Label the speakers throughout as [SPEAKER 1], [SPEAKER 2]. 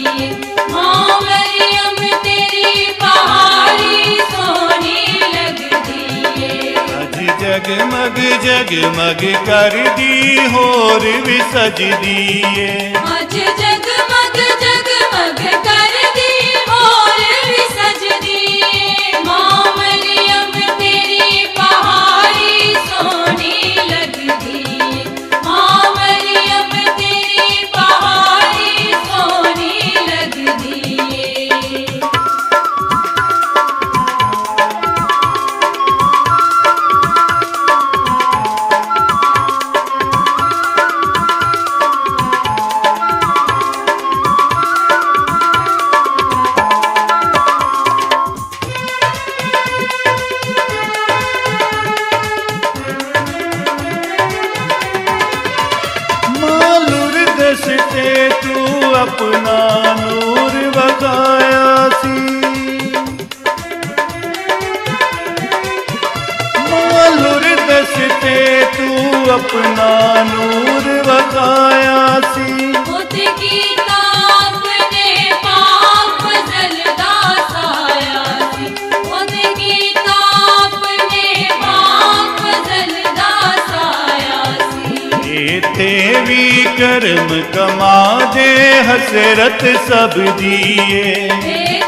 [SPEAKER 1] दिए। माँ मरियम तेरी पहाड़ी सोनी लगदी है।
[SPEAKER 2] अज जगमग जगमग कर दी होर भी सज दिए।
[SPEAKER 1] अज जगमग जगमग कर दी होर भी सज दिए। माँ मरियम तेरी पहाड़ी सोनी लगदी है। माँ मरियम तेरी पहाड़ी सोनी लगदी है।
[SPEAKER 2] से तू अपना नूर बकाया सी। मालूर दसते तू अपना नूर बकाया सी।
[SPEAKER 1] खुद की ताप ने पाप जलदा साया सी। खुद की ताप ने पाप जलदा साया सी।
[SPEAKER 2] तेरी कर्म कमा दे हसरत सब दिए।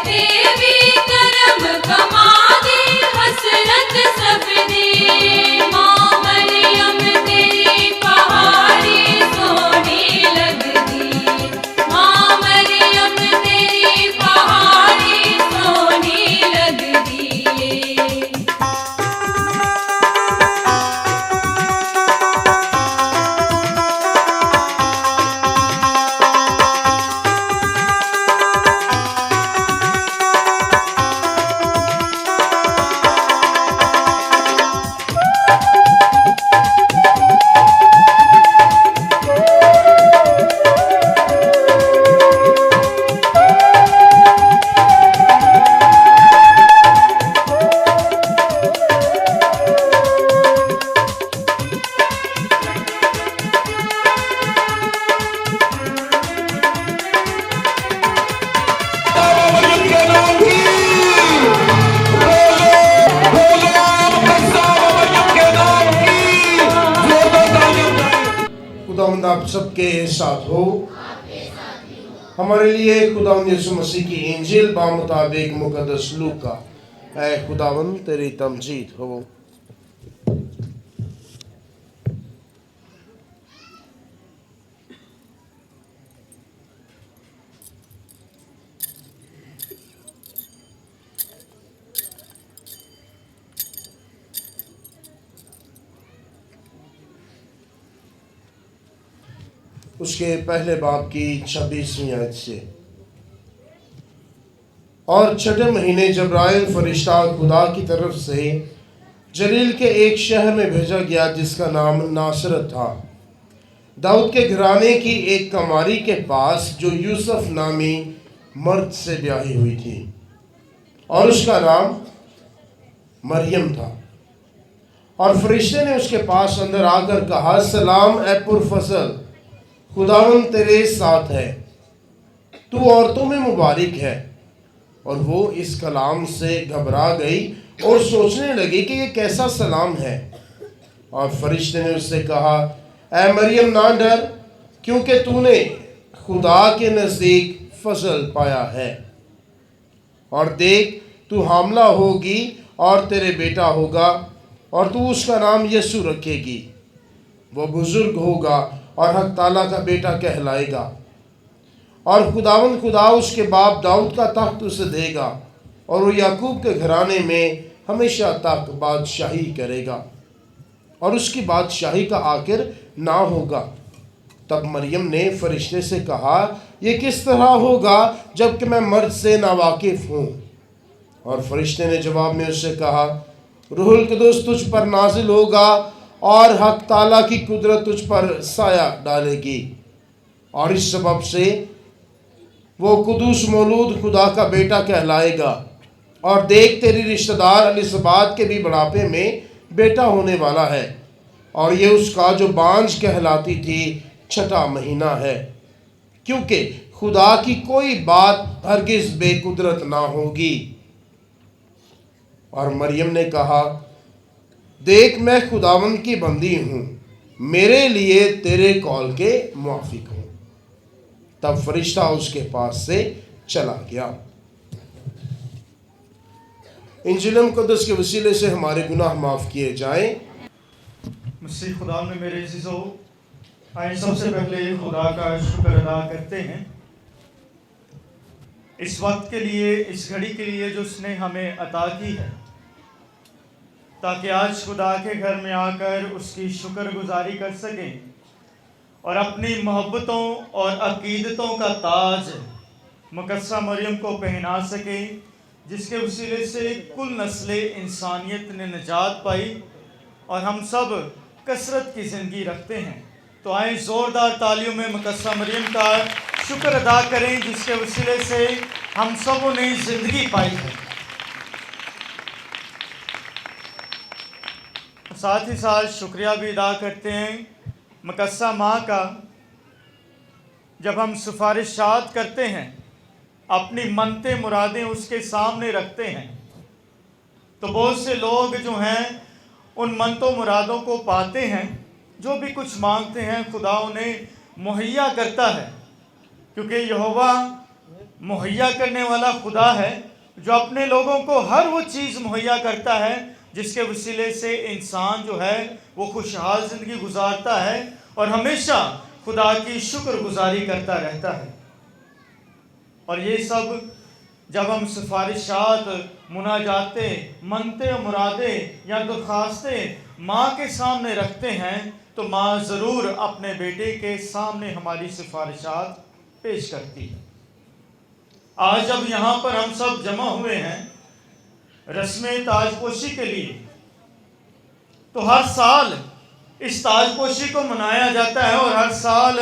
[SPEAKER 1] तेरी कर्म कमा दे हसरत सब दिए। माँ मरियम तेरी पहाड़ी सोनी लगदी है। माँ मरियम तेरी पहाड़ी सोनी लगदी है।
[SPEAKER 3] खुदावंद आप सबके साथ हो। हमारे लिए खुदावंद यीशु मसीह की इंजील बामुताबिक मुकद्दस लूका। ऐ खुदावंद तेरी तमजीद हो। उसके पहले बाब की 26वीं आयत से। और छठे महीने जब्राइल फरिश्ता खुदा की तरफ से जलील के एक शहर में भेजा गया जिसका नाम नासरत था, दाऊद के घराने की एक कमारी के पास, जो यूसुफ नामी मर्द से ब्याही हुई थी, और उसका नाम मरियम था। और फरिश्ते ने उसके पास अंदर आकर कहा, सलाम ए पुरफज़ल, खुदावंद तेरे साथ है, तू औरतों में मुबारक है। और वो इस कलाम से घबरा गई और सोचने लगी कि ये कैसा सलाम है। और फरिश्ते ने उससे कहा, ऐ मरियम ना डर, क्योंकि तूने खुदा के नज़दीक फजल पाया है। और देख, तू हामला होगी और तेरे बेटा होगा, और तू उसका नाम यीशु रखेगी। वो बुजुर्ग होगा और हक ताला का बेटा कहलाएगा। और खुदावंद खुदा उसके बाप दाऊद का तख्त उसे देगा, और वो याकूब के घराने में हमेशा तक बादशाही करेगा, और उसकी बादशाही का आखिर ना होगा। तब मरियम ने फरिश्ते से कहा, ये किस तरह होगा जबकि मैं मर्द से नावाकिफ हूँ। और फरिश्ते ने जवाब में उससे कहा, रूहुल कुदूस तुझ पर नाजिल होगा, और हक ताला की कुदरत तुझ पर साया डालेगी, और इस सबब से वो कुदूस मौलूद खुदा का बेटा कहलाएगा। और देख, तेरी रिश्तेदार एलिसबात के भी बुढ़ापे में बेटा होने वाला है, और ये उसका जो बांझ कहलाती थी 6ठा महीना है, क्योंकि खुदा की कोई बात हरगिज बेकुदरत ना होगी। और मरियम ने कहा, देख मैं खुदावंद की बंदी हूँ, मेरे लिए तेरे कौल के मुआफिक हूँ। तब फरिश्ता उसके पास से चला गया। इंजील मुक़द्दस के वसीले से हमारे गुनाह माफ़ किए जाएं।
[SPEAKER 4] मसीह खुदा में मेरे अज़ीज़ों, आइए सबसे पहले खुदा का शुक्र अदा करते हैं इस वक्त के लिए, इस घड़ी के लिए जो उसने हमें अता की है, ताकि आज खुदा के घर में आकर उसकी शुक्रगुजारी कर सकें और अपनी मोहब्बतों और अकीदतों का ताज मुकद्दसा मरियम को पहना सकें, जिसके वसीले से कुल नस्ल इंसानियत ने निजात पाई और हम सब कसरत की ज़िंदगी रखते हैं। तो आए ज़ोरदार तालियों में मुकद्दसा मरियम का शुक्र अदा करें, जिसके वसीले से हम सबों ने ज़िंदगी पाई है। साथ ही साथ शुक्रिया भी अदा करते हैं मुकद्दसा माँ का, जब हम सिफारिशात करते हैं, अपनी मनते मुरादें उसके सामने रखते हैं, तो बहुत से लोग जो हैं उन मनतों मुरादों को पाते हैं। जो भी कुछ मांगते हैं खुदा उन्हें मुहैया करता है, क्योंकि यहोवा मुहैया करने वाला खुदा है, जो अपने लोगों को हर वो चीज़ मुहैया करता है जिसके वसीले से इंसान जो है वो खुशहाल ज़िंदगी गुजारता है और हमेशा खुदा की शुक्रगुजारी करता रहता है। और ये सब जब हम सिफारिशात, मुनाजाते, मनते मुरादे या दरख्वास्तें माँ के सामने रखते हैं, तो माँ ज़रूर अपने बेटे के सामने हमारी सिफारिशात पेश करती है। आज जब यहाँ पर हम सब जमा हुए हैं रस्म ताजपोशी के लिए, तो हर साल इस ताजपोशी को मनाया जाता है और हर साल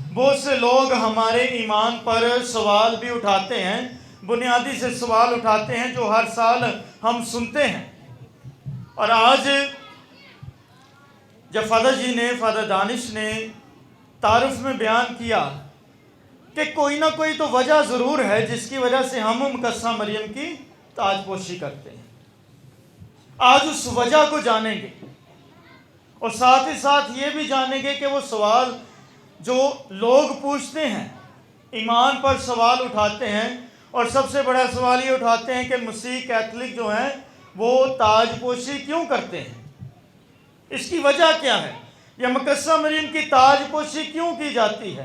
[SPEAKER 4] बहुत से लोग हमारे ईमान पर सवाल भी उठाते हैं, बुनियादी से सवाल उठाते हैं जो हर साल हम सुनते हैं। और आज जब फादर दानिश ने तारुफ में बयान किया कि कोई ना कोई तो वजह ज़रूर है जिसकी वजह से हम मुकद्दसा मरियम की ताजपोशी करते हैं, आज उस वजह को जानेंगे और साथ ही साथ ये भी जानेंगे कि वो सवाल जो लोग पूछते हैं, ईमान पर सवाल उठाते हैं, और सबसे बड़ा सवाल ये उठाते हैं कि मसीह कैथलिक जो हैं वो ताजपोशी क्यों करते हैं, इसकी वजह क्या है, या मुकद्दसा मरियम की ताजपोशी क्यों की जाती है,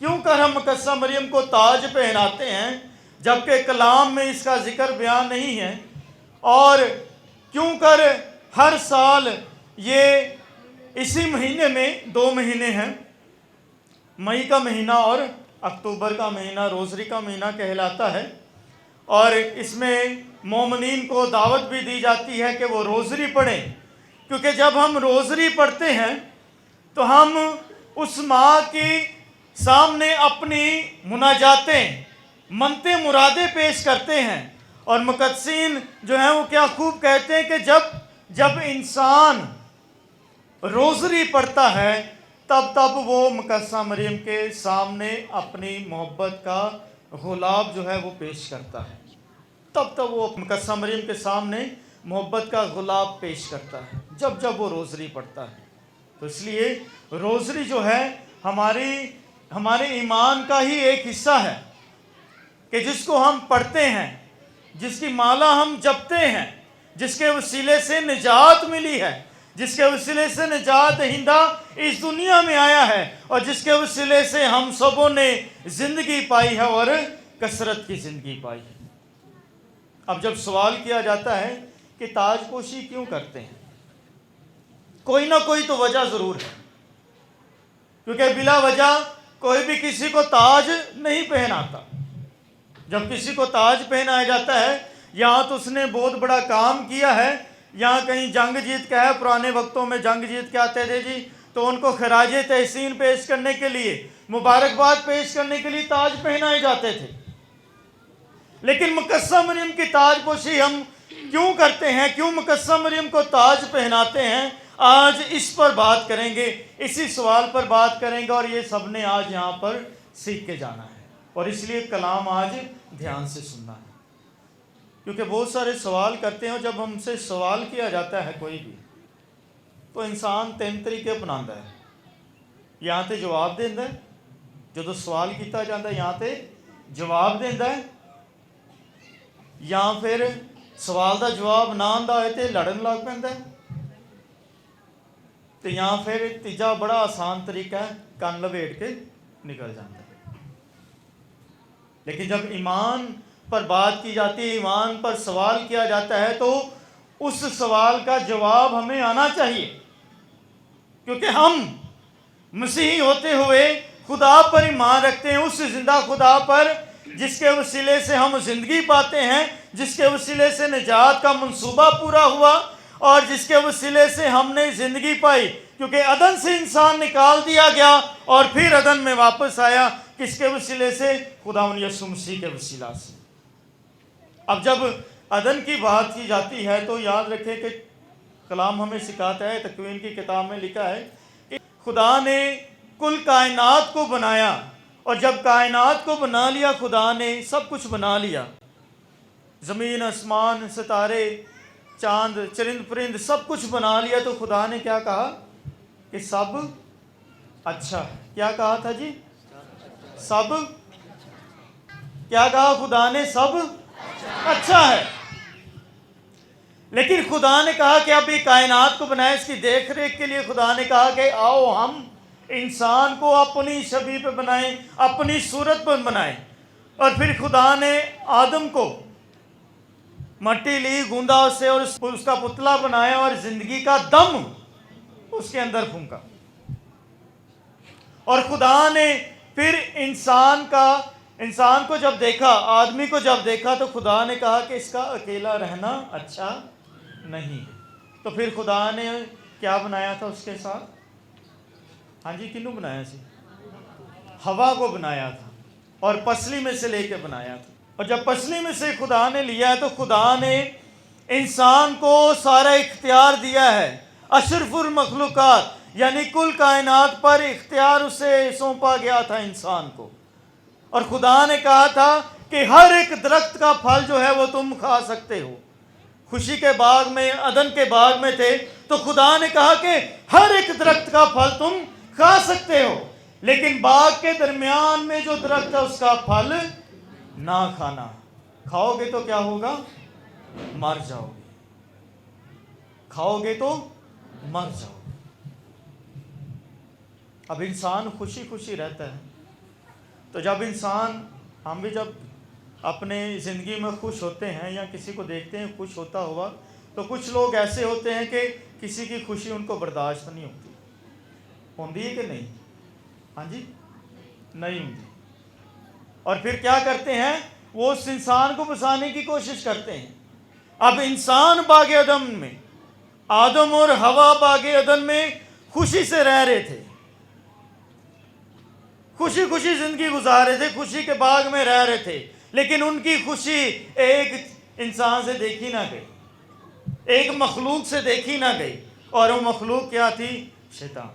[SPEAKER 4] क्यों कर हम मुकद्दसा मरियम को ताज पहनाते हैं जबकि कलाम में इसका जिक्र बयान नहीं है, और क्यों कर हर साल ये इसी महीने में 2 महीने हैं, मई का महीना और अक्टूबर का महीना रोज़री का महीना कहलाता है, और इसमें मोमिनीन को दावत भी दी जाती है कि वो रोज़री पढ़ें, क्योंकि जब हम रोज़री पढ़ते हैं तो हम उस माँ के सामने अपनी मुनाजातें, मनते मुरादे पेश करते हैं। और मुकद्दसीन जो हैं वो क्या खूब कहते हैं कि जब इंसान रोज़री पढ़ता है तब वो मुकद्दसा मरियम के सामने अपनी मोहब्बत का गुलाब जो है वो पेश करता है, तब वो मुकद्दसा मरियम के सामने मोहब्बत का गुलाब पेश करता है जब वो रोज़री पढ़ता है। तो इसलिए रोज़री जो है हमारे ईमान का ही एक हिस्सा है कि जिसको हम पढ़ते हैं, जिसकी माला हम जपते हैं, जिसके वसीले से निजात मिली है, जिसके वसीले से निजात हिंदा इस दुनिया में आया है, और जिसके वसीले से हम सबों ने ज़िंदगी पाई है और कसरत की ज़िंदगी पाई है। अब जब सवाल किया जाता है कि ताजपोशी क्यों करते हैं, कोई ना कोई तो वजह ज़रूर है, क्योंकि बिला वजह कोई भी किसी को ताज नहीं पहनाता। जब किसी को ताज पहनाया जाता है, या तो उसने बहुत बड़ा काम किया है, या कहीं जंग जीत के है, पुराने वक्तों में जंग जीत के आते थे जी, तो उनको खराज तहसीन पेश करने के लिए, मुबारकबाद पेश करने के लिए ताज पहनाए जाते थे। लेकिन मुकद्दसा मरियम की ताजपोशी हम क्यों करते हैं, क्यों मुकद्दसा मरियम को ताज पहनाते हैं, आज इस पर बात करेंगे, इसी सवाल पर बात करेंगे, और ये सब ने आज यहाँ पर सीख के जाना है। और इसलिए कलाम आज ध्यान से सुनना है, क्योंकि बहुत सारे सवाल करते हैं और जब हमसे सवाल किया जाता है कोई भी, तो इंसान 3 तरीके अपनाता है। या तो जवाब देता है, जो सवाल किया जाता है या तो जवाब देता है, या फिर सवाल का जवाब ना आंदा होए तो लड़न लग पैंदा है, तो या फिर तीजा बड़ा आसान तरीका है, कन लपेट के निकल जाता है। लेकिन जब ईमान पर बात की जाती है, ईमान पर सवाल किया जाता है, तो उस सवाल का जवाब हमें आना चाहिए, क्योंकि हम मसीही होते हुए खुदा पर ईमान रखते हैं, उस जिंदा खुदा पर जिसके वसीले से हम जिंदगी पाते हैं, जिसके वसीले से निजात का मंसूबा पूरा हुआ और जिसके वसीले से हमने जिंदगी पाई। क्योंकि अदन से इंसान निकाल दिया गया और फिर अदन में वापस आया, किसके वसीले से? खुदावंद यीशु मसीह के वसीला से। अब जब अदन की बात की जाती है तो याद रखें कि कलाम हमें सिखाता है, तकवीन की किताब में लिखा है कि खुदा ने कुल कायनात को बनाया, और जब कायनात को बना लिया, खुदा ने सब कुछ बना लिया, ज़मीन, आसमान, सितारे, चांद, चरिंद परिंद सब कुछ बना लिया, तो खुदा ने क्या कहा कि सब अच्छा है। क्या कहा था जी? सब क्या कहा खुदा ने? सब अच्छा है। लेकिन खुदा ने कहा कि अब ये कायनात को बनाए, इसकी देख रेख के लिए खुदा ने कहा कि आओ हम इंसान को अपनी छवि पे बनाएं, अपनी सूरत पर बनाएं। और फिर खुदा ने आदम को मट्टी ली, गूंदा उससे और उसका पुतला बनाया और जिंदगी का दम उसके अंदर फूंका। और खुदा ने फिर इंसान को जब देखा, आदमी को जब देखा, तो खुदा ने कहा कि इसका अकेला रहना अच्छा नहीं है। तो फिर खुदा ने क्या बनाया था उसके साथ? हाँ जी, किन्नू बनाया सी? हवा को बनाया था, और पसली में से लेके बनाया था। और जब पसली में से खुदा ने लिया है, तो खुदा ने इंसान को सारा इख्तियार दिया है। अशरफुल मखलूकात यानी कुल कायनात पर इख्तियार उसे सौंपा गया था इंसान को। और खुदा ने कहा था कि हर एक दरख्त का फल जो है वो तुम खा सकते हो। खुशी के बाग में, अदन के बाग में थे, तो खुदा ने कहा कि हर एक दरख्त का फल तुम खा सकते हो, लेकिन बाग के दरमियान में जो दरख्त है उसका फल ना खाना। खाओगे तो क्या होगा? मर जाओगे। खाओगे तो मर जाओगे। अब इंसान खुशी खुशी रहता है, तो जब इंसान, हम भी जब अपने ज़िंदगी में खुश होते हैं या किसी को देखते हैं खुश होता हुआ, तो कुछ लोग ऐसे होते हैं कि किसी की खुशी उनको बर्दाश्त नहीं होती है कि नहीं? हाँ जी, नहीं होती। और फिर क्या करते हैं? वो उस इंसान को बचाने की कोशिश करते हैं। अब इंसान बागे अदन में, आदम और हवा बागे अदन में खुशी से रह रहे थे, खुशी खुशी जिंदगी गुजार रहे थे, खुशी के बाग में रह रहे थे, लेकिन उनकी खुशी एक इंसान से देखी ना गई, एक मखलूक से देखी ना गई। और वो मखलूक क्या थी? शैतान।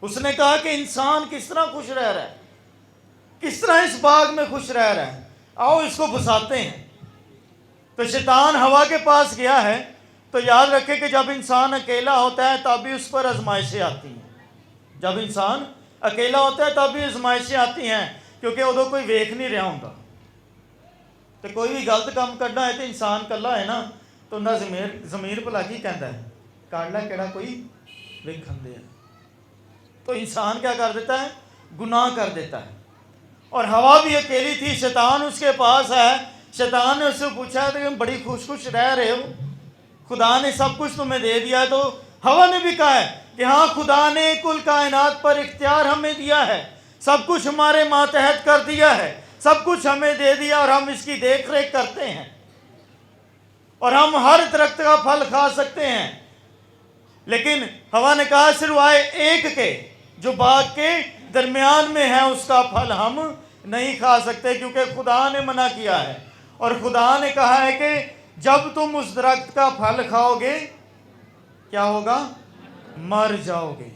[SPEAKER 4] उसने कहा कि इंसान किस तरह खुश रह रहा है, किस तरह इस बाग में खुश रह रहा है, आओ इसको फंसाते हैं। तो शैतान हवा के पास गया है। तो याद रखें कि जब इंसान अकेला होता है तब भी उस पर आजमाइशें आती हैं। जब इंसान अकेला होता है तब भी आजमाइशें आती हैं, क्योंकि उदों कोई वेख नहीं रहा होता। तो कोई भी गलत काम करना है तो इंसान कला है ना, तो उनका ज़मीर भला की कहता है, कर ला केड़ा कोई वेखन दे। तो इंसान क्या कर देता है? गुनाह कर देता है। और हवा भी अकेली थी, शैतान उसके पास है। शैतान ने उससे पूछा कि तुम बड़ी खुश खुश रह रहे हो, खुदा ने सब कुछ तुम्हें दे दिया है। तो हवा ने भी कहा है कि हाँ, खुदा ने कुल कायनात पर इख्तियार हमें दिया है, सब कुछ हमारे मातहत कर दिया है, सब कुछ हमें दे दिया और हम इसकी देख रेख करते हैं और हम हर दरख्त का फल खा सकते हैं। लेकिन हवा ने कहा सिवाय एक के जो बाग के दरमियान में है उसका फल हम नहीं खा सकते, क्योंकि खुदा ने मना किया है। और खुदा ने कहा है कि जब तुम उस दरख्त का फल खाओगे क्या होगा? मर जाओगे।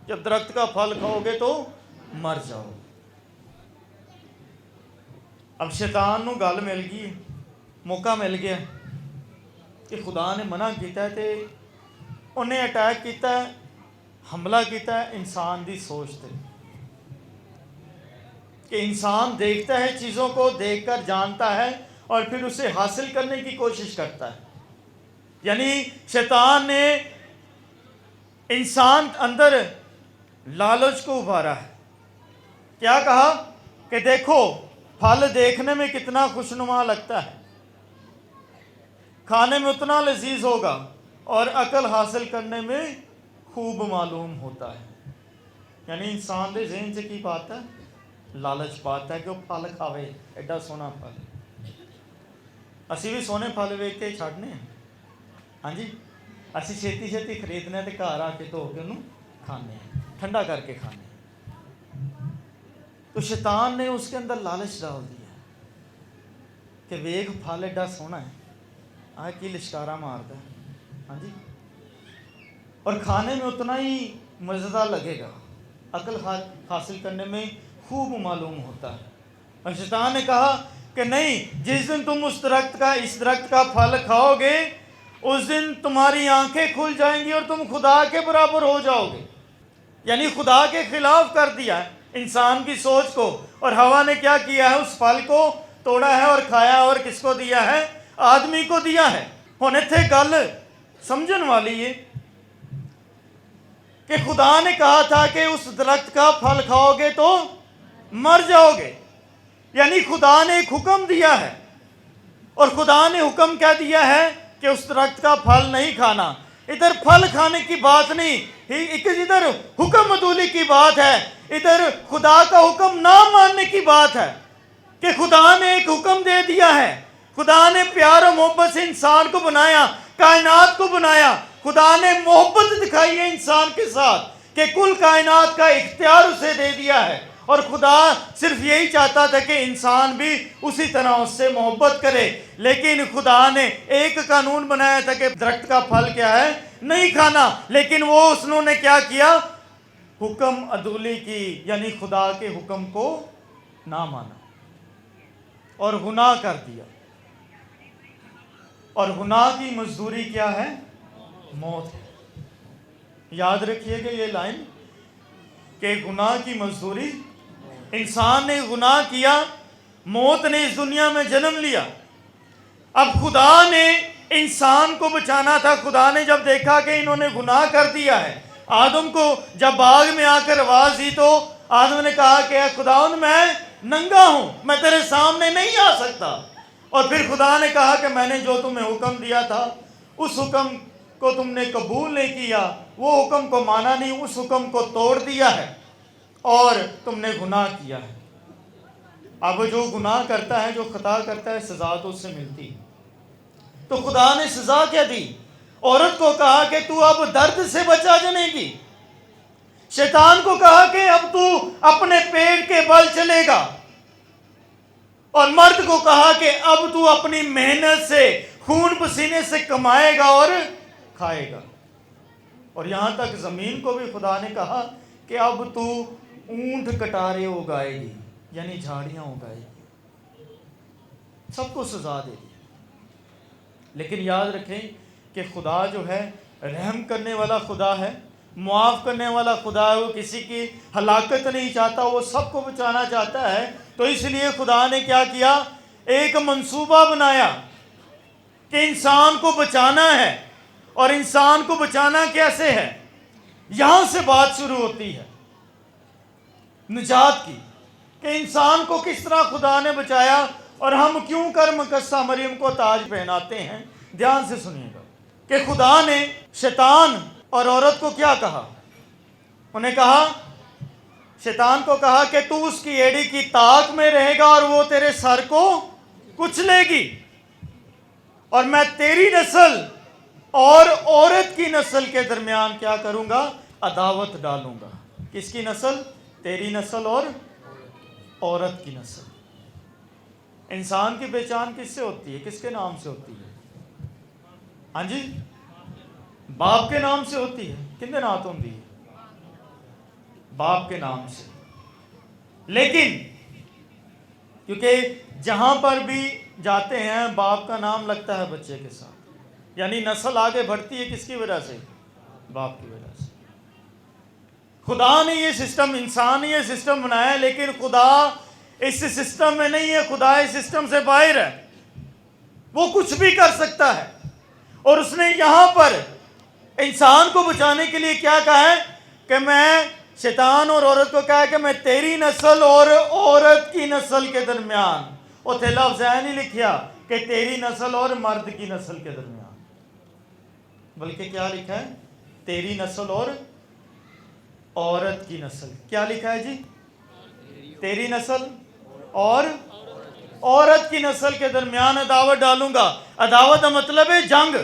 [SPEAKER 4] जब दरख्त का फल खाओगे तो मर जाओगे। अब शैतान ਨੂੰ ਗੱਲ ਮਿਲ ਗਈ, ਮੌਕਾ ਮਿਲ ਗਿਆ ਕਿ ਖੁਦਾ ਨੇ ਮਨਾ ਕੀਤਾ ਤੇ ਉਹਨੇ ਅਟੈਕ ਕੀਤਾ, हमला किया इंसान की सोच से कि इंसान देखता है, चीज़ों को देखकर जानता है और फिर उसे हासिल करने की कोशिश करता है। यानी शैतान ने इंसान अंदर लालच को उभारा है। क्या कहा कि देखो फल देखने में कितना खुशनुमा लगता है, खाने में उतना लजीज होगा और अकल हासिल करने में खूब मालूम होता है। यानी इंसान के जहन से की बात है, लालच पाता है कि वह फल खावे, एडा सोहना फल। असी भी सोहने फल वेख के छड्डने, हाँ जी, असी छेती छेती खरीदने ते घर आके धो के उन्होंने खाने, ठंडा करके खाने। तो शैतान ने उसके अंदर लालच डाल दिया कि वेख फल एडा सोहना है, आ की लिशकारा मारता है, हाँ जी, और खाने में उतना ही मज़ेदार लगेगा, अकल हासिल करने में खूब मालूम होता है। और शैतान ने कहा कि नहीं, जिस दिन तुम उस दरख्त का, इस दरख्त का फल खाओगे, उस दिन तुम्हारी आंखें खुल जाएंगी और तुम खुदा के बराबर हो जाओगे। यानी खुदा के खिलाफ कर दिया है इंसान की सोच को। और हवा ने क्या किया है, उस फल को तोड़ा है और खाया, और किसको दिया है, आदमी को दिया है। हुण इत्थे गल समझण वाली है कि खुदा ने कहा था कि उस दरख्त का फल खाओगे तो मर जाओगे। यानी खुदा ने एक हुक्म दिया है, और खुदा ने हुक्म क्या दिया है कि उस दरख्त का फल नहीं खाना। इधर फल खाने की बात नहीं, इधर हुक्म अदूली की बात है, इधर खुदा का हुक्म ना मानने की बात है कि खुदा ने एक हुक्म दे दिया है। खुदा ने प्यार और मोहब्बत से इंसान को बनाया, कायनात को बनाया। खुदा ने मोहब्बत दिखाई है इंसान के साथ कि कुल कायनात का इख्तियार उसे दे दिया है, और खुदा सिर्फ यही चाहता था कि इंसान भी उसी तरह उससे मोहब्बत करे। लेकिन खुदा ने एक कानून बनाया था कि दरख्त का फल क्या है, नहीं खाना, लेकिन वो उसने क्या किया, हुक्म अदूली की, यानी खुदा के हुक्म को ना माना और गुनाह कर दिया। और गुनाह की मजदूरी क्या है, मौत है। याद रखिएगा ये लाइन कि गुनाह की मजदूरी, इंसान ने गुनाह किया, मौत ने इस दुनिया में जन्म लिया। अब खुदा ने इंसान को बचाना था। खुदा ने जब देखा कि इन्होंने गुनाह कर दिया है, आदम को जब बाग में आकर आवाज दी तो आदम ने कहा कि खुदावंद मैं नंगा हूं, मैं तेरे सामने नहीं आ सकता। और फिर खुदा ने कहा कि मैंने जो तुम्हें हुक्म दिया था उस हुक्म को तुमने कबूल नहीं किया, वो हुक्म को माना नहीं, उस हुक्म को तोड़ दिया है और तुमने गुनाह किया है। अब जो गुनाह करता है, जो खता करता है, सजा तो उससे मिलती है। तो खुदा ने सजा क्या दी, औरत को कहा कि तू अब दर्द से बचा जनेगी, शैतान को कहा कि अब तू अपने पेट के बल चलेगा, और मर्द को कहा कि अब तू अपनी मेहनत से, खून पसीने से कमाएगा और खाएगा। और यहां तक जमीन को भी खुदा ने कहा कि अब तू ऊंट कटारे उगाएगी, यानी झाड़ियां उगाएगी। सबको सजा दे दी। लेकिन याद रखें कि खुदा जो है रहम करने वाला खुदा है, मुआफ़ करने वाला खुदा है। वो किसी की हलाकत नहीं चाहता, वो सबको बचाना चाहता है। तो इसलिए खुदा ने क्या किया, एक मंसूबा बनाया कि इंसान को बचाना है। और इंसान को बचाना कैसे है, यहां से बात शुरू होती है निजात की, कि इंसान को किस तरह खुदा ने बचाया और हम क्यों कर मुकस्सा मरियम को ताज पहनाते हैं। ध्यान से सुनिएगा कि खुदा ने शैतान और औरत को क्या कहा, उन्हें कहा, शैतान को कहा कि तू उसकी एड़ी की ताक में रहेगा और वो तेरे सर को कुचलेगी, और मैं तेरी नस्ल और औरत की नस्ल के दरमियान क्या करूंगा, अदावत डालूंगा। किसकी नस्ल, तेरी नस्ल और औरत की नस्ल। इंसान की पहचान किससे होती है, किसके नाम से होती है, हाँ जी, बाप के नाम से होती है। किंदे नात होती है, बाप के नाम से। लेकिन क्योंकि जहाँ पर भी जाते हैं बाप का नाम लगता है बच्चे के साथ, यानी नस्ल आगे बढ़ती है किसकी वजह से? बाप की वजह से। खुदा ने ये सिस्टम, इंसान ने ये सिस्टम बनाया, लेकिन खुदा इस सिस्टम में नहीं है, खुदा इस सिस्टम से बाहर है, वो कुछ भी कर सकता है। और उसने यहाँ पर इंसान को बचाने के लिए क्या कहा है कि मैं, शैतान और औरत को कहा है कि मैं तेरी नस्ल और औरत की नस्ल के दरमियान, और थे लफ्ज़ है नहीं लिखा कि तेरी नस्ल और मर्द की नस्ल के दरमियान, बल्कि क्या लिखा है? तेरी नस्ल और औरत की नस्ल। क्या लिखा है जी? तेरी नस्ल और औरत की नस्ल के दरमियान अदावत डालूंगा। अदावत का मतलब है जंग,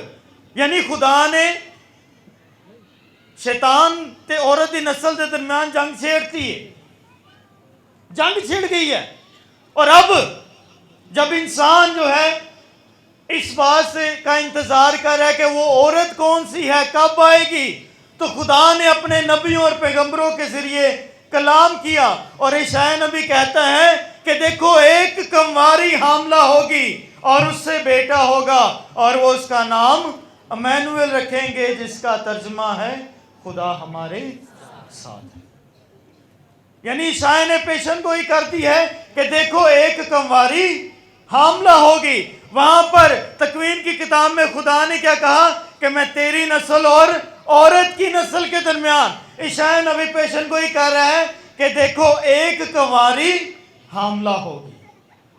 [SPEAKER 4] यानी खुदा ने शैतान ते औरत की नस्ल के दरमियान जंग छेड़ती है, जंग छिड़ गई है। और अब जब इंसान जो है इस बात से का इंतजार कर रहा है कि वो औरत कौन सी है, कब आएगी, तो खुदा ने अपने नबियों और पैगंबरों के जरिए कलाम किया। और ईशाया नबी कहता है कि देखो एक कंवारी हामला होगी और उससे बेटा होगा और वो उसका नाम इमैनुएल रखेंगे, जिसका तर्जुमा है खुदा हमारे साथ। यानी ईशाया ने पेशन गोई कर दी है कि देखो एक कंवारी हामला होगी। वहां पर तकवीन की किताब में खुदा ने क्या कहा कि मैं तेरी नस्ल और औरत की नस्ल के दरमियान, ईशाया नबी पेशन गोई कर रहा है कि देखो एक कंवारी हामला होगी।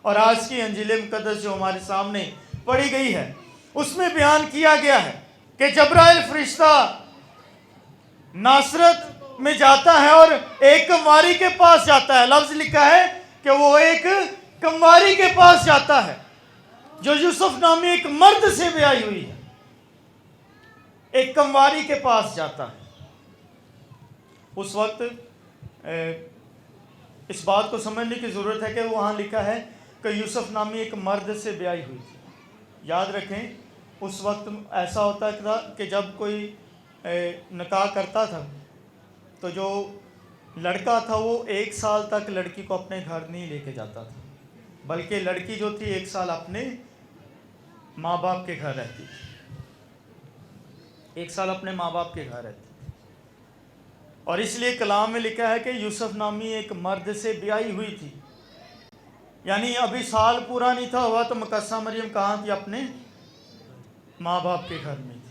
[SPEAKER 4] और आज की अंजील मुकद्दस जो हमारे सामने पढ़ी गई है उसमें बयान किया गया है कि जब्राइल फरिश्ता नासरत में जाता है और एक कंवारी के पास जाता है। लफ्ज लिखा है कि वो एक कंवारी के पास जाता है जो यूसुफ नामी एक मर्द से ब्याही हुई है, एक कंवारी के पास जाता है। उस वक्त इस बात को समझने की ज़रूरत है कि वहाँ लिखा है कि यूसुफ नामी एक मर्द से ब्याही हुई थी। याद रखें उस वक्त ऐसा होता था कि जब कोई निकाह करता था तो जो लड़का था वो 1 साल तक लड़की को अपने घर नहीं लेके जाता था, बल्कि लड़की जो थी 1 साल अपने माँ बाप के घर रहती थी, 1 साल अपने माँ बाप के घर रहती। और इसलिए कलाम में लिखा है कि यूसुफ नामी एक मर्द से ब्याही हुई थी, यानी अभी साल पूरा नहीं था हुआ तो मुकस्सा मरियम कहाँ थी? अपने माँ बाप के घर में थी।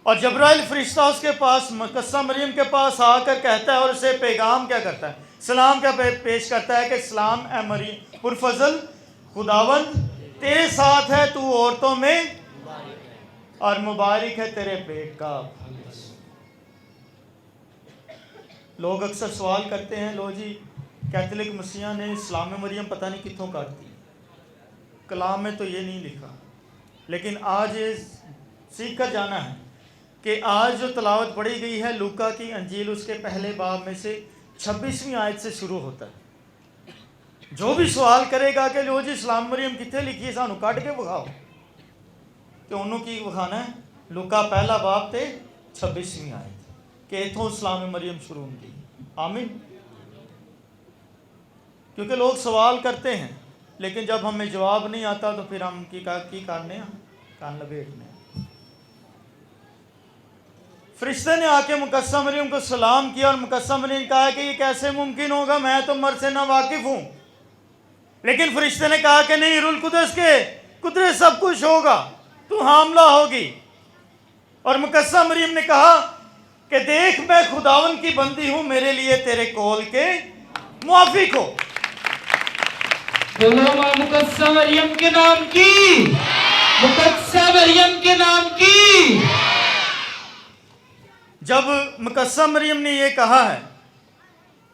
[SPEAKER 4] और जब्राइल फरिश्ता उसके पास, मुकस्सा मरियम के पास आकर कहता है और उसे पैगाम क्या करता है? सलाम क्या पेश करता है कि सलाम ए मरियम पुरफजल, खुदावंद तेरे साथ है, तू औरतों में और मुबारक है तेरे पेट का। लोग अक्सर सवाल करते हैं, लो जी कैथोलिक मसीहा ने इस्लाम मरियम पता नहीं कितों काट दी, कलाम में तो ये नहीं लिखा। लेकिन आज ये सीख कर जाना है कि आज जो तलावत पढ़ी गई है लूका की अंजील, उसके पहले बाब में से 26वीं आयत से शुरू होता है। जो भी सवाल करेगा कि लो जी इस्लाम मरियम कितने लिखी है, सानू काट के विखाओ, तो उन्होंने की विखाना है? लूका पहला बाब थे 26वीं आयत कि इथों इस्लाम मरियम शुरू होंगी। आमीन। क्योंकि लोग सवाल करते हैं लेकिन जब हमें जवाब नहीं आता तो फिर हम की करने कान लपेटने। फरिश्ते ने आके मुकस्सा मरियम को सलाम किया और मुकस्सा मरियम ने कहा कि ये कैसे मुमकिन होगा, मैं तो मर्द से ना वाकिफ हूं। लेकिन फरिश्ते ने कहा कि नहीं, रूल कुदस के कुदरत सब कुछ होगा, तू हामला होगी। और मुकस्सा मरियम ने कहा कि देख मैं खुदावन की बंदी हूं, मेरे लिए तेरे कौल के मुआफिक हो।
[SPEAKER 5] मुकद्दसा मरियम के नाम की, मुकद्दसा मरियम के नाम की।
[SPEAKER 4] जब मुकद्दसा मरियम ने ये कहा है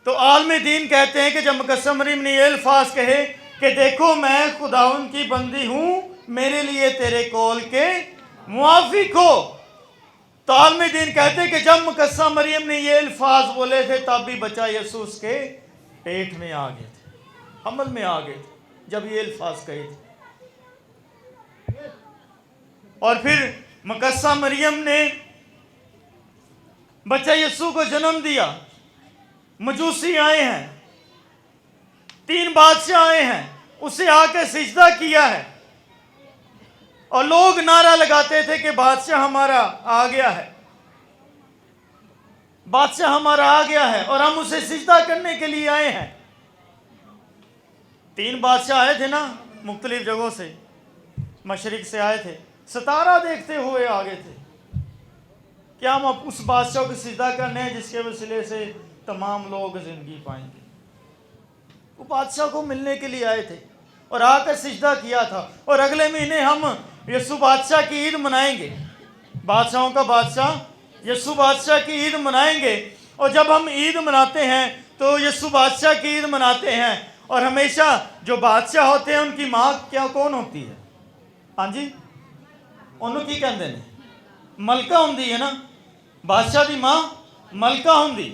[SPEAKER 4] तो आलम दीन कहते हैं कि जब मुकद्दसा मरियम ने ये अल्फाज कहे कि देखो मैं खुदावन की बंदी हूं, मेरे लिए तेरे कौल के मुआफिक हो, तो आलम दीन कहते हैं कि जब मुकद्दसा मरियम ने ये अल्फाज बोले थे तब भी बच्चा यीशु उसके पेट में आ गए थे, हमल में आ गए थे जब ये अल्फाज कहे थे। और फिर मुकद्दसा मरियम ने बच्चा यीशु को जन्म दिया। मजूसी आए हैं, 3 बादशाह आए हैं, उसे आके सिजदा किया है। और लोग नारा लगाते थे कि बादशाह हमारा आ गया है, बादशाह हमारा आ गया है और हम उसे सिजदा करने के लिए आए हैं। 3 बादशाह आए थे ना, मुख्तलिफ जगहों से, मशरिक से आए थे, सितारा देखते हुए आ गए थे कि हम अब उस बादशाह को सिजदा करने हैं जिसके वसीले से तमाम लोग जिंदगी पाएंगे। वो बादशाह को मिलने के लिए आए थे और आकर सिजदा किया था। और अगले महीने हम यीशु बादशाह की ईद मनाएंगे, बादशाहों का बादशाह यीशु बादशाह की ईद मनाएंगे। और जब हम ईद मनाते हैं तो यीशु बादशाह की ईद मनाते हैं। और हमेशा जो बादशाह होते हैं उनकी माँ क्या कौन होती है? हाँ जी, उन्होंने की कहते हैं मलका होंगी है ना, बादशाह की माँ मलका होंगी।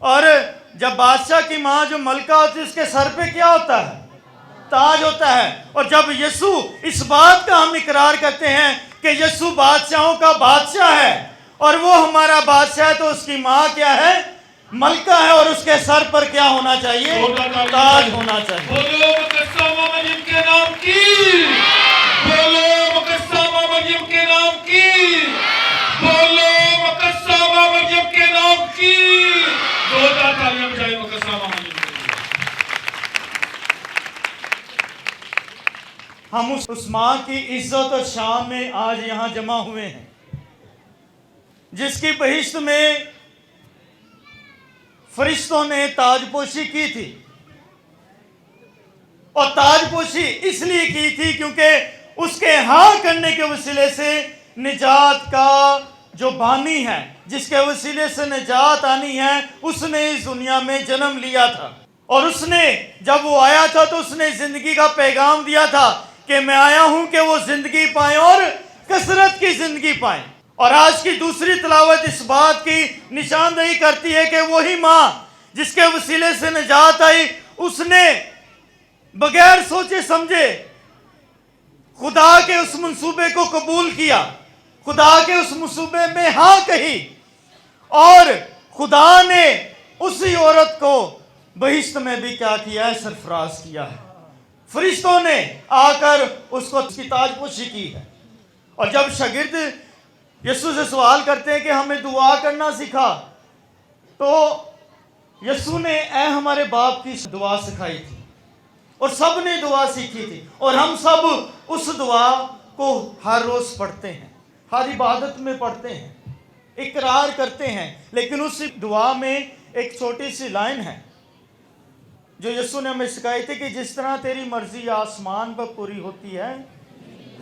[SPEAKER 4] और जब बादशाह की माँ जो मलका होती है उसके सर पे क्या होता है? ताज होता है। और जब यीशु इस बात का हम इकरार करते हैं कि यीशु बादशाहों का बादशाह है और वो हमारा बादशाह है, तो उसकी माँ क्या है? मलका है। और उसके सर पर क्या होना चाहिए? ताज होना चाहिए।
[SPEAKER 5] बोलो मुकद्दसा माँ मरियम के नाम की, बोलो मुकद्दसा माँ मरियम के नाम की, बोलो मुकद्दसा माँ मरियम के नाम की। जोरदार तालियां बजाएं मुकद्दसा माँ मरियम के लिए।
[SPEAKER 4] हम उस माँ की इज्जत और शान में आज यहाँ जमा हुए हैं जिसकी बहिश्त में फरिश्तों ने ताजपोशी की थी। और ताजपोशी इसलिए की थी क्योंकि उसके हाँ करने के वसीले से निजात का जो बानी है, जिसके वसीले से निजात आनी है, उसने इस दुनिया में जन्म लिया था। और उसने जब वो आया था तो उसने जिंदगी का पैगाम दिया था कि मैं आया हूं कि वो जिंदगी पाए और कसरत की जिंदगी पाए। और आज की दूसरी तिलावत इस बात की निशानदेही करती है कि वही माँ जिसके वसीले से निजात आई, उसने बगैर सोचे समझे खुदा के उस मंसूबे को कबूल किया, खुदा के उस मंसूबे में हाँ कही। और खुदा ने उसी औरत को बहिश्त में भी क्या किया है? सरफराज किया है। फरिश्तों ने आकर उसको ताजपोशी की है। और जब शागिर्द यीशु से सवाल करते हैं कि हमें दुआ करना सिखा, तो यीशु ने ऐ हमारे बाप की दुआ सिखाई थी और सब ने दुआ सीखी थी। और हम सब उस दुआ को हर रोज पढ़ते हैं, हर इबादत में पढ़ते हैं, इकरार करते हैं। लेकिन उस दुआ में एक छोटी सी लाइन है जो यीशु ने हमें सिखाई थी कि जिस तरह तेरी मर्जी आसमान पर पूरी होती है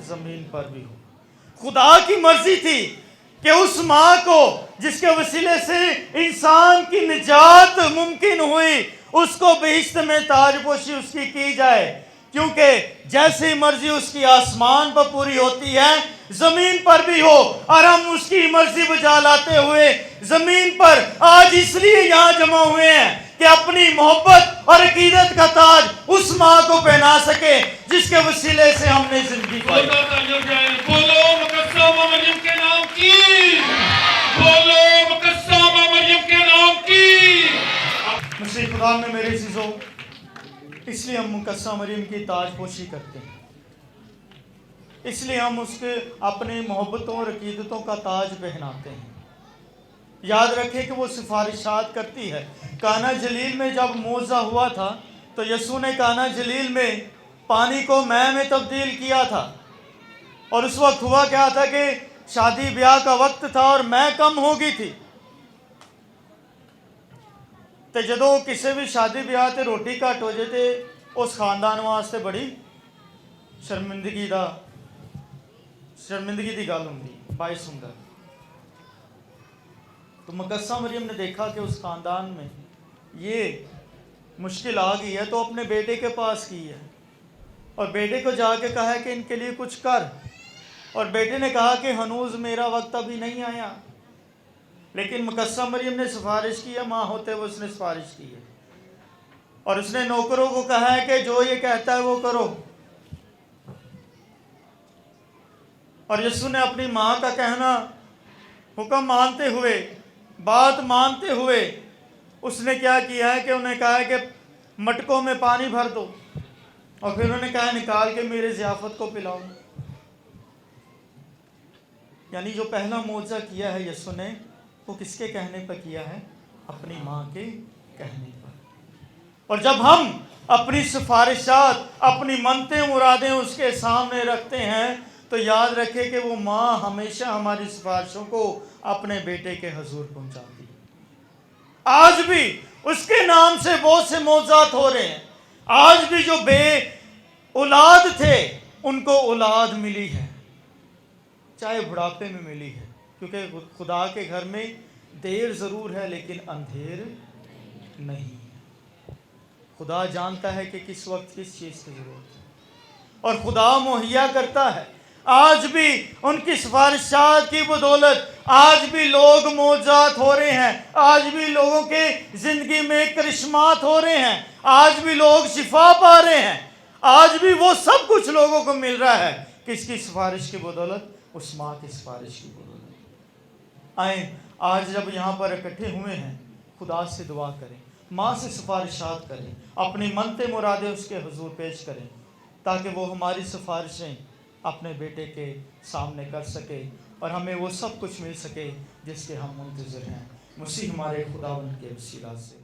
[SPEAKER 4] जमीन पर भी हो। खुदा की मर्जी थी कि उस माँ को जिसके वसीले से इंसान की निजात मुमकिन हुई, उसको बहिश्त में ताजपोशी उसकी की जाए। क्योंकि जैसी मर्जी उसकी आसमान पर पूरी होती है जमीन पर भी हो। और हम उसकी मर्जी बजा लाते हुए जमीन पर आज इसलिए यहाँ जमा हुए हैं कि अपनी मोहब्बत और अकीदत का ताज उस माँ को पहना सके जिसके वसीले से हमने जिंदगी पाई।
[SPEAKER 5] बोलो मुकद्दसा माँ मरियम के नाम की, बोलो मुकद्दसा माँ मरियम के नाम की।
[SPEAKER 4] मुझसे खुदा में मेरे चीज़ों, इसलिए हम मुकद्दसा मरियम की ताजपोशी करते हैं, इसलिए हम उसके अपनी मोहब्बतों और अकीदतों का ताज पहनाते हैं। याद रखें कि वो सिफारिशात करती है। काना जलील में जब मौज़ा हुआ था तो यीशु ने काना जलील में पानी को मैं में तब्दील किया था। और उस वक्त हुआ क्या था कि शादी ब्याह का वक्त था और मैं कम हो गई थी। तो जदों किसी भी शादी ब्याह ते रोटी घट हो जाए तो उस खानदान वास्ते बड़ी शर्मिंदगी की गल होंगी, बाइस होंगे। तो मुकद्दसा मरियम ने देखा कि उस खानदान में ये मुश्किल आ गई है, तो अपने बेटे के पास की है और बेटे को जाके कहा है कि इनके लिए कुछ कर। और बेटे ने कहा कि हनूज मेरा वक्त अभी नहीं आया। लेकिन मुकद्दसा मरियम ने सिफारिश की है, माँ होते हुए उसने सिफारिश की है। और उसने नौकरों को कहा है कि जो ये कहता है वो करो। और यीशु ने अपनी माँ का कहना हुक्म मानते हुए, बात मानते हुए उसने क्या किया है कि उन्हें कहा है कि मटकों में पानी भर दो और फिर उन्होंने कहा निकाल के मेरे ज़ियाफ़त को पिलाओ। यानी जो पहला मौजज़ा किया है यीशु ने, वो किसके कहने पर किया है? अपनी माँ के कहने पर। और जब हम अपनी सिफारिशात, अपनी मनते मुरादें उसके सामने रखते हैं तो याद रखें कि वो माँ हमेशा हमारी सिफारिशों को अपने बेटे के हुजूर पहुंचाती है। आज भी उसके नाम से बहुत से मौजज़ात हो रहे हैं। आज भी जो बे औलाद थे उनको औलाद मिली है, चाहे बुढ़ापे में मिली है, क्योंकि खुदा के घर में देर ज़रूर है लेकिन अंधेर नहीं है। खुदा जानता है कि किस वक्त किस चीज़ की ज़रूरत है और खुदा मुहैया करता है। आज भी उनकी सिफारिशात की बदौलत आज भी लोग मौजज़ात हो रहे हैं, आज भी लोगों के ज़िंदगी में करिश्मात हो रहे हैं, आज भी लोग शिफा पा रहे हैं, आज भी वो सब कुछ लोगों को मिल रहा है। किसकी सिफारिश की बदौलत? उस माँ की सिफारिश की बदौलत। आए आज जब यहाँ पर इकट्ठे हुए हैं, खुदा से दुआ करें, माँ से सिफारिशात करें, अपनी मनते मुरादें उसके हुजूर पेश करें ताकि वो हमारी सिफारिशें अपने बेटे के सामने कर सके और हमें वो सब कुछ मिल सके जिसके हम मुंतज़िर हैं। मसीह हमारे खुदावंद के वसीला से।